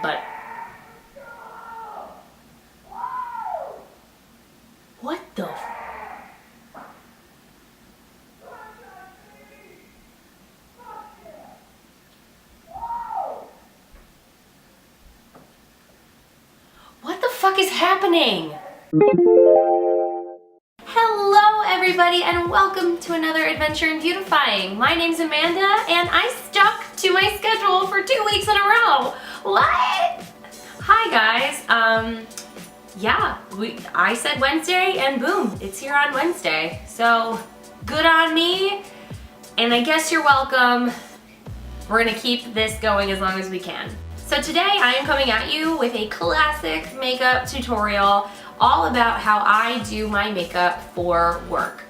but what the what the fuck is happening? Hello everybody and welcome to another adventure in beautifying. My name's Amanda and I stuck to my schedule for 2 weeks in a row. What? Hi guys. Yeah, I said Wednesday and boom, it's here on Wednesday. So good on me, and I guess you're welcome. We're gonna keep this going as long as we can. So today I am coming at you with a classic makeup tutorial all about how I do my makeup for work.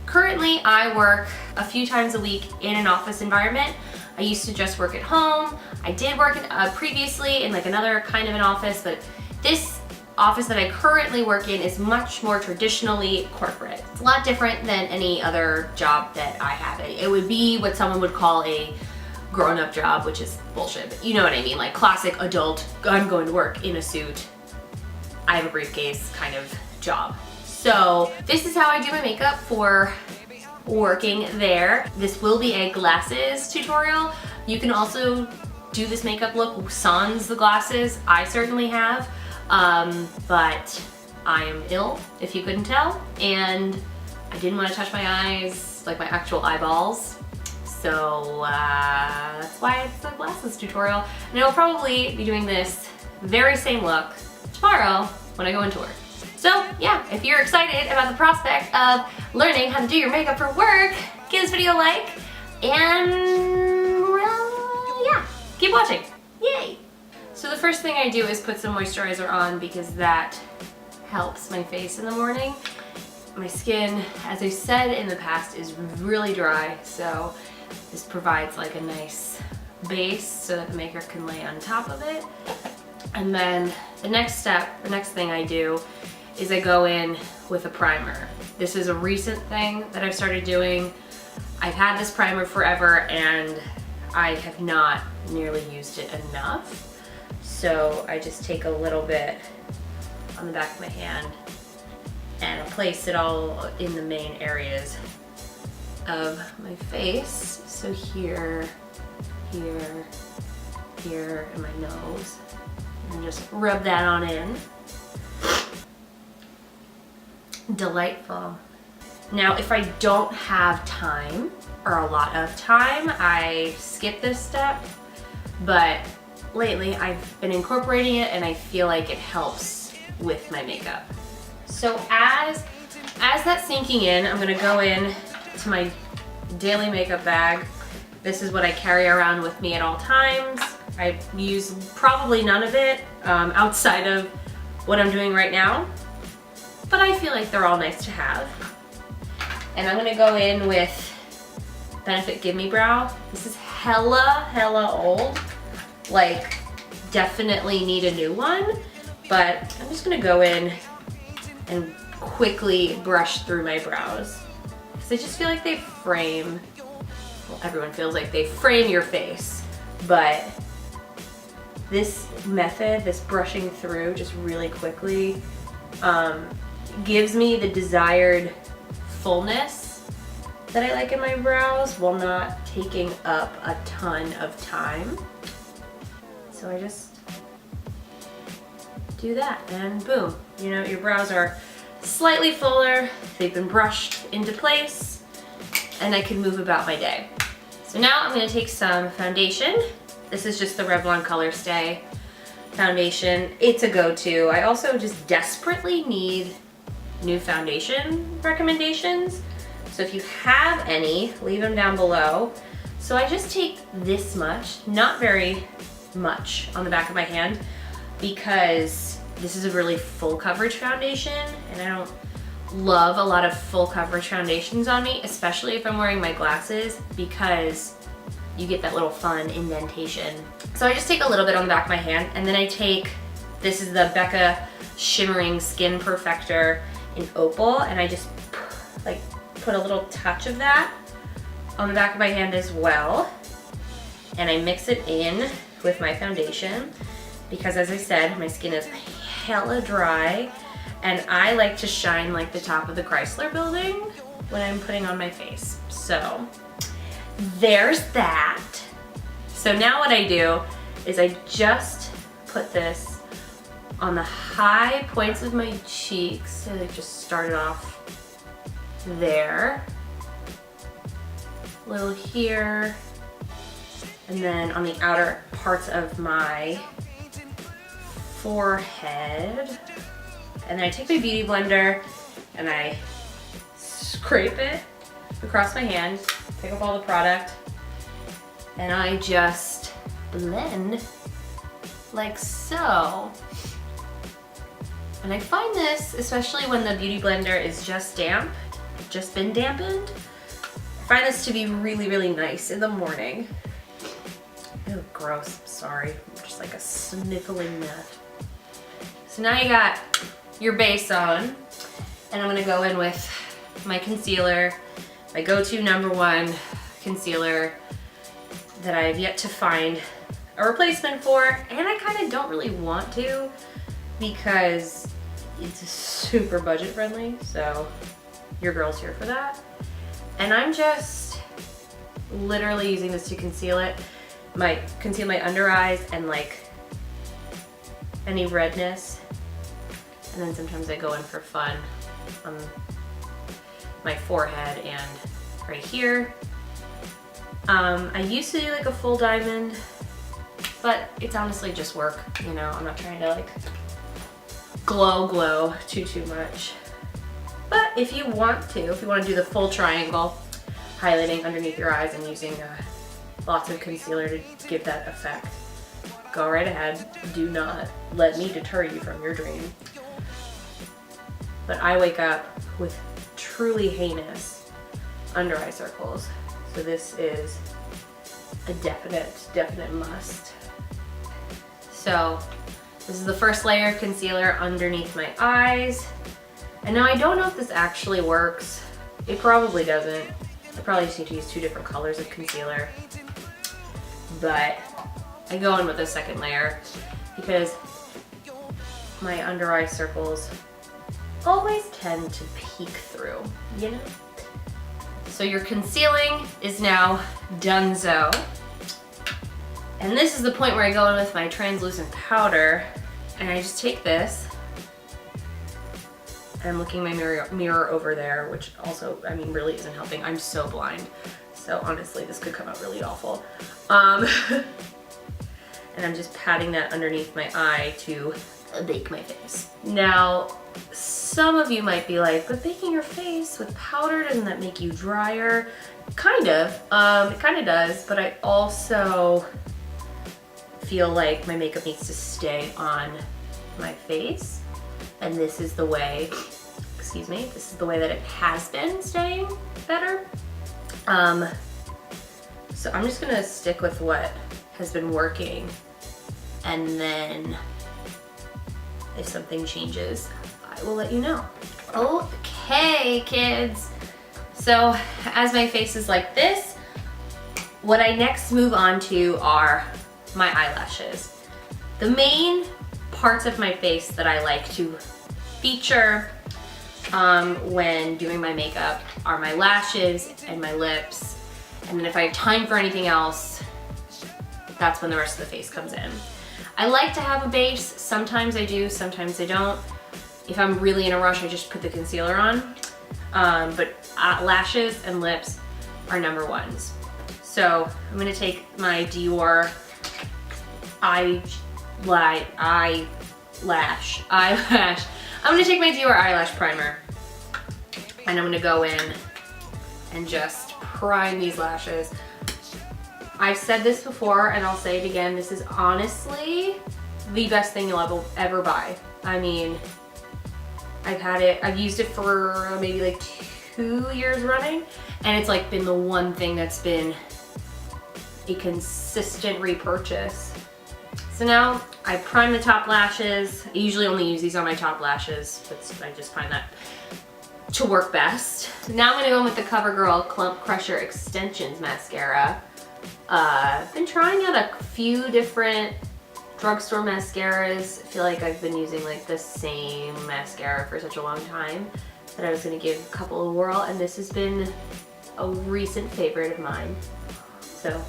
Currently I work a few times a week in an office environment. I used to just work at home. I did work previously in like another kind of an office, but this office that I currently work in is much more traditionally corporate. It's a lot different than any other job that I have. It would be what someone would call a grown-up job, which is bullshit, but you know what I mean, like classic adult, I'm going to work in a suit, I have a briefcase kind of job. So this is how I do my makeup for working there. This will be a glasses tutorial. You can also do this makeup look sans the glasses. I certainly have. But I am ill, if you couldn't tell, and I didn't want to touch my eyes, like my actual eyeballs, so that's why it's a glasses tutorial. And I will probably be doing this very same look tomorrow when I go into work. So yeah, if you're excited about the prospect of learning how to do your makeup for work, give this video a like, and well, yeah, keep watching. Yay! So the first thing I do is put some moisturizer on because that helps my face in the morning. My skin, as I said in the past, is really dry, so this provides like a nice base so that the makeup can lay on top of it. And then the next thing I do is I go in with a primer. This is a recent thing that I've started doing. I've had this primer forever and I have not nearly used it enough. So I just take a little bit on the back of my hand and place it all in the main areas of my face. So here, here, here, and my nose. And just rub that on in. Delightful. Now, if I don't have time, or a lot of time, I skip this step, but lately I've been incorporating it and I feel like it helps with my makeup. So as that's sinking in, I'm gonna go in to my daily makeup bag. This is what I carry around with me at all times. I use probably none of it outside of what I'm doing right now, but I feel like they're all nice to have. And I'm gonna go in with Benefit Gimme Brow. This is hella old. Like, definitely need a new one, but I'm just gonna go in and quickly brush through my brows because I just feel like they frame, well, everyone feels like they frame your face, but this method, this brushing through just really quickly, gives me the desired fullness that I like in my brows while not taking up a ton of time. So I just do that and boom, you know, your brows are slightly fuller, they've been brushed into place, and I can move about my day. So now I'm gonna take some foundation. This is just the Revlon ColorStay foundation. It's a go-to. I also just desperately need new foundation recommendations. So if you have any, leave them down below. So I just take this much, not very much, on the back of my hand because this is a really full coverage foundation and I don't love a lot of full coverage foundations on me, especially if I'm wearing my glasses, because you get that little fun indentation. So I just take a little bit on the back of my hand and then I take, this is the Becca Shimmering Skin Perfector in Opal, and I just like put a little touch of that on the back of my hand as well. And I mix it in with my foundation. because as I said, my skin is hella dry and I like to shine like the top of the Chrysler building when I'm putting on my face. So there's that. So now what I do is I just put this on the high points of my cheeks. So I just started off there, a little here, and then on the outer parts of my forehead. And then I take my beauty blender and I scrape it across my hand, pick up all the product, and I just blend like so. And I find this, especially when the beauty blender is just damp, just been dampened, I find this to be really, really nice in the morning. Ew, gross, sorry. I'm just like a sniffling nut. So now you got your base on, and I'm gonna go in with my concealer, my go-to #1 concealer that I have yet to find a replacement for, and I kind of don't really want to because it's super budget friendly, so your girl's here for that. And I'm just literally using this to conceal my under eyes and like any redness. And then sometimes I go in for fun on my forehead and right here. I used to do like a full diamond, but it's honestly just work, you know, I'm not trying to like glow too much. But if you want to do the full triangle, highlighting underneath your eyes and using lots of concealer to give that effect, go right ahead. Do not let me deter you from your dream. But I wake up with truly heinous under eye circles. So this is a definite must. So this is the first layer of concealer underneath my eyes. And now I don't know if this actually works. It probably doesn't. I probably just need to use 2 different colors of concealer. But I go in with a second layer because my under eye circles always tend to peek through, you know? So your concealing is now donezo. And this is the point where I go in with my translucent powder, and I just take this, and I'm looking in my mirror over there, which also, I mean, really isn't helping. I'm so blind. So honestly, this could come out really awful. And I'm just patting that underneath my eye to bake my face. Now, some of you might be like, but baking your face with powder, doesn't that make you drier? Kind of, it kind of does, but I also feel like my makeup needs to stay on my face. And this is the way, excuse me, this is the way that it has been staying better. So I'm just gonna stick with what has been working, and then if something changes, I will let you know. Okay, kids. So as my face is like this, what I next move on to are my eyelashes. The main parts of my face that I like to feature when doing my makeup are my lashes and my lips. And then if I have time for anything else, that's when the rest of the face comes in. I like to have a base. Sometimes I do, sometimes I don't. If I'm really in a rush, I just put the concealer on. But lashes and lips are #1s. So I'm gonna take my Dior eyelash. I'm gonna take my Dior eyelash primer, and I'm gonna go in and just prime these lashes. I've said this before and I'll say it again, this is honestly the best thing you'll ever buy. I mean, I've used it for maybe like 2 years running, and it's like been the one thing that's been a consistent repurchase. So now I prime the top lashes. I usually only use these on my top lashes, but I just find that to work best. Now I'm gonna go in with the Covergirl Clump Crusher Extensions Mascara. I've been trying out a few different drugstore mascaras. I feel like I've been using like the same mascara for such a long time that I was gonna give a couple a whirl, and this has been a recent favorite of mine. So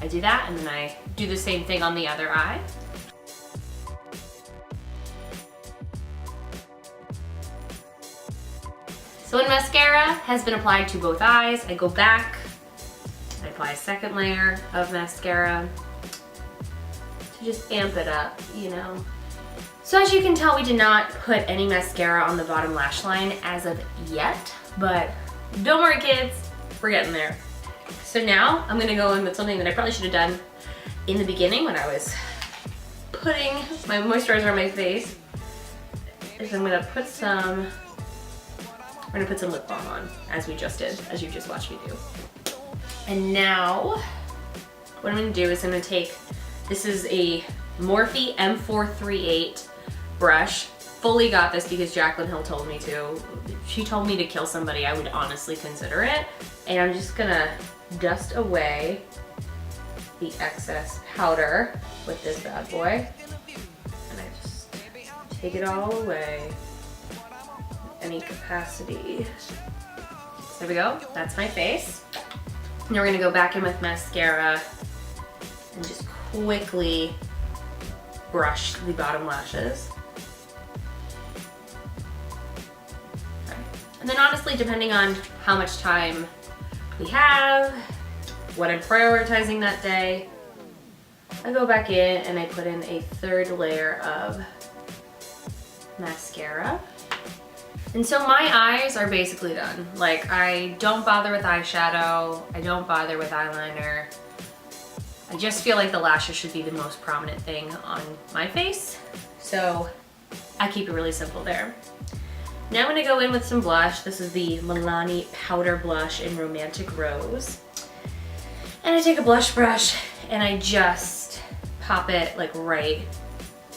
I do that, and then I do the same thing on the other eye. So when mascara has been applied to both eyes, I go back, I apply a second layer of mascara to just amp it up, you know. So as you can tell, we did not put any mascara on the bottom lash line as of yet, but don't worry kids, we're getting there. So now I'm gonna go in with something that I probably should have done in the beginning when I was putting my moisturizer on my face, is I'm gonna put some, we're gonna put some lip balm on, as we just did, as you just watched me do. And now, what I'm gonna do is I'm gonna take, this is a Morphe M438 brush. Fully got this because Jaclyn Hill told me to. She told me to kill somebody, I would honestly consider it. And I'm just gonna dust away the excess powder with this bad boy. And I just take it all away. Any capacity. So there we go, that's my face. Now we're gonna go back in with mascara and just quickly brush the bottom lashes. Okay. And then honestly, depending on how much time we have, what I'm prioritizing that day, I go back in and I put in a third layer of mascara. And so my eyes are basically done. Like, I don't bother with eyeshadow, I don't bother with eyeliner. I just feel like the lashes should be the most prominent thing on my face. So I keep it really simple there. Now I'm gonna go in with some blush. This is the Milani Powder Blush in Romantic Rose. And I take a blush brush and I just pop it like right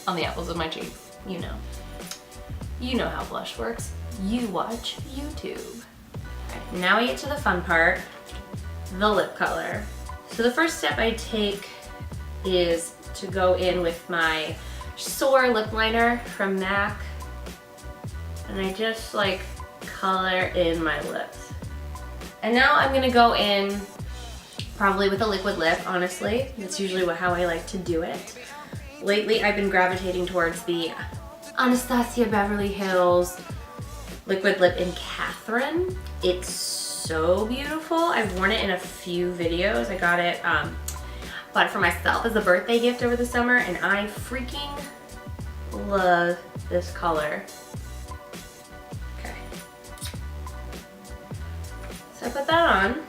on the apples of my cheeks, you know. You know how blush works. You watch YouTube. Okay, now we get to the fun part, the lip color. So the first step I take is to go in with my Soar lip liner from MAC, and I just like color in my lips. And now I'm gonna go in probably with a liquid lip, honestly. That's usually how I like to do it. Lately I've been gravitating towards the Anastasia Beverly Hills liquid lip in Kathryn. It's so beautiful. I've worn it in a few videos. I got it, bought it for myself as a birthday gift over the summer, and I freaking love this color. Okay. So I put that on,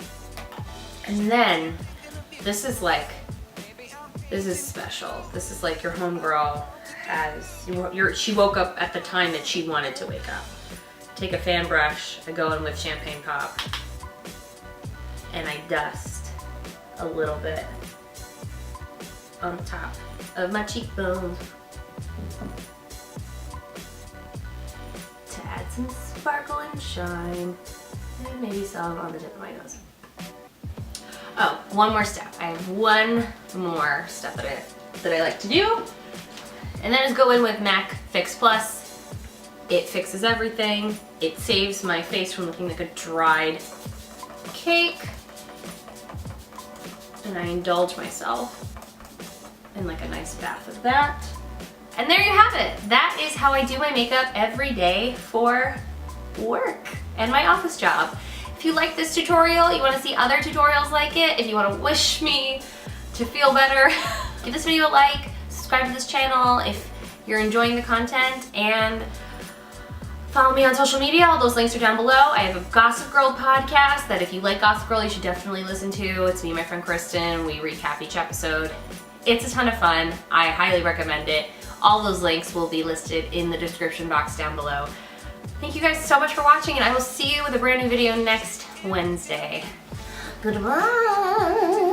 and then this is special. This is like your homegirl she woke up at the time that she wanted to wake up. Take a fan brush, I go in with Champagne Pop, and I dust a little bit on top of my cheekbones to add some sparkle and shine, and maybe some on the tip of my nose. Oh, one more step. I have one more step that I like to do, and then is go in with MAC Fix Plus. It fixes everything. It saves my face from looking like a dried cake. And I indulge myself in like a nice bath of that. And there you have it. That is how I do my makeup every day for work and my office job. If you like this tutorial, you want to see other tutorials like it, if you want to wish me to feel better, give this video a like, subscribe to this channel if you're enjoying the content, and follow me on social media. All those links are down below. I have a Gossip Girl podcast that if you like Gossip Girl, you should definitely listen to. It's me and my friend Kristen. We recap each episode. It's a ton of fun. I highly recommend it. All those links will be listed in the description box down below. Thank you guys so much for watching, and I will see you with a brand new video next Wednesday. Goodbye.